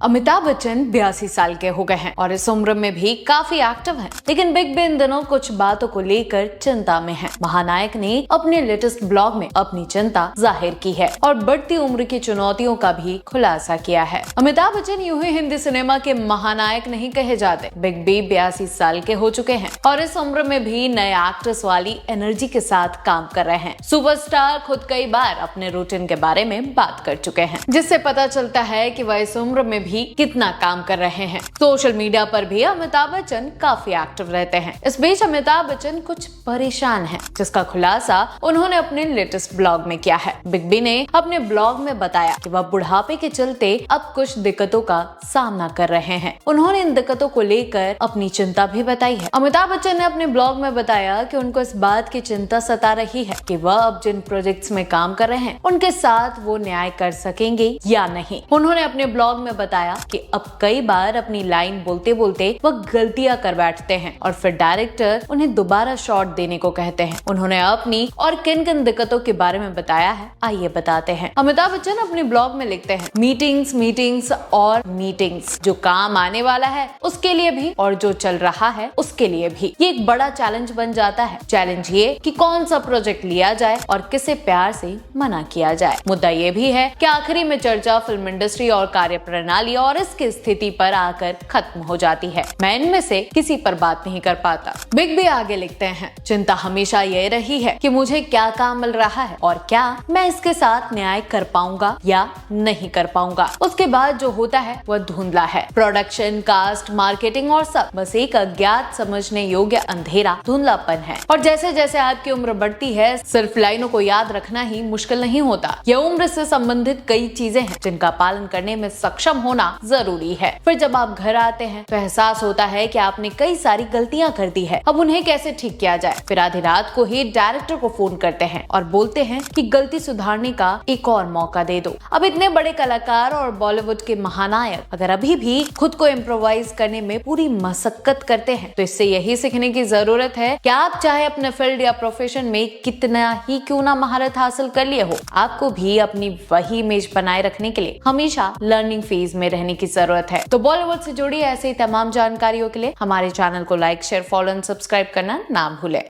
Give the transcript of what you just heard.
अमिताभ बच्चन 82 साल के हो गए हैं और इस उम्र में भी काफी एक्टिव हैं। लेकिन बिग बी इन दिनों कुछ बातों को लेकर चिंता में है। महानायक ने अपने लेटेस्ट ब्लॉग में अपनी चिंता जाहिर की है और बढ़ती उम्र की चुनौतियों का भी खुलासा किया है। अमिताभ बच्चन यूं ही हिंदी सिनेमा के महानायक नहीं कहे जाते। बिग बी 82 साल के हो चुके हैं और इस उम्र में भी नए एक्ट्रेस वाली एनर्जी के साथ काम कर रहे हैं। सुपरस्टार खुद कई बार अपने रूटीन के बारे में बात कर चुके हैं, जिससे पता चलता है कि वह इस उम्र में भी कितना काम कर रहे हैं। सोशल मीडिया पर भी अमिताभ बच्चन काफी एक्टिव रहते हैं। इस बीच अमिताभ बच्चन कुछ परेशान हैं, जिसका खुलासा उन्होंने अपने लेटेस्ट ब्लॉग में किया है। बिग बी ने अपने ब्लॉग में बताया कि वह बुढ़ापे के चलते अब कुछ दिक्कतों का सामना कर रहे हैं। उन्होंने इन दिक्कतों को लेकर अपनी चिंता भी बताई है। अमिताभ बच्चन ने अपने ब्लॉग में बताया कि उनको इस बात की चिंता सता रही है कि वह अब जिन प्रोजेक्ट्स में काम कर रहे हैं उनके साथ वो न्याय कर सकेंगे या नहीं। उन्होंने अपने ब्लॉग में बताया कि अब कई बार अपनी लाइन बोलते बोलते वह गलतियां कर बैठते हैं और फिर डायरेक्टर उन्हें दोबारा शॉट देने को कहते हैं। उन्होंने अपनी और किन किन दिक्कतों के बारे में बताया है, आइए बताते हैं। अमिताभ बच्चन अपने ब्लॉग में लिखते हैं, मीटिंग्स और मीटिंग्स, जो काम आने वाला है उसके लिए भी और जो चल रहा है उसके लिए भी। ये एक बड़ा चैलेंज बन जाता है। चैलेंज ये कि कौन सा प्रोजेक्ट लिया जाए और किसे प्यार से मना किया जाए। मुद्दा ये भी है कि आखिरी में चर्चा फिल्म इंडस्ट्री और कार्य प्रणाली और इसकी स्थिति पर आकर खत्म हो जाती है। मैं इनमें से किसी पर बात नहीं कर पाता। बिग बी आगे लिखते हैं, चिंता हमेशा ये रही है कि मुझे क्या काम मिल रहा है और क्या मैं इसके साथ न्याय कर पाऊंगा या नहीं कर पाऊंगा। उसके बाद जो होता है वह धुंधला है। प्रोडक्शन, कास्ट, मार्केटिंग और सब बस एक अज्ञात समझने योग्य अंधेरा धुंधलापन है। और जैसे जैसे आपकी उम्र बढ़ती है, सिर्फ लाइनों को याद रखना ही मुश्किल नहीं होता। यह उम्र से संबंधित कई चीजें हैं जिनका पालन करने में सक्षम होना जरूरी है। फिर जब आप घर आते हैं तो एहसास होता है कि आपने कई सारी गलतियां कर दी है। अब उन्हें कैसे ठीक किया जाए। फिर आधी रात को ही डायरेक्टर को फोन करते हैं और बोलते हैं कि गलती सुधारने का एक और मौका दे दो। अब इतने बड़े कलाकार और बॉलीवुड के महानायक अगर अभी भी खुद को इम्प्रोवाइज करने में पूरी मशक्कत करते हैं तो इससे यही सीखने की जरूरत है कि आप चाहे अपने फील्ड या प्रोफेशन में कितना ही क्यों ना महारत हासिल कर लिए हो, आपको भी अपनी वही इमेज बनाए रखने के लिए हमेशा लर्निंग फेज में रहने की जरूरत है। तो बॉलीवुड से जुड़ी ऐसी तमाम जानकारियों के लिए हमारे चैनल को like, share, follow and subscribe करना ना भूलें।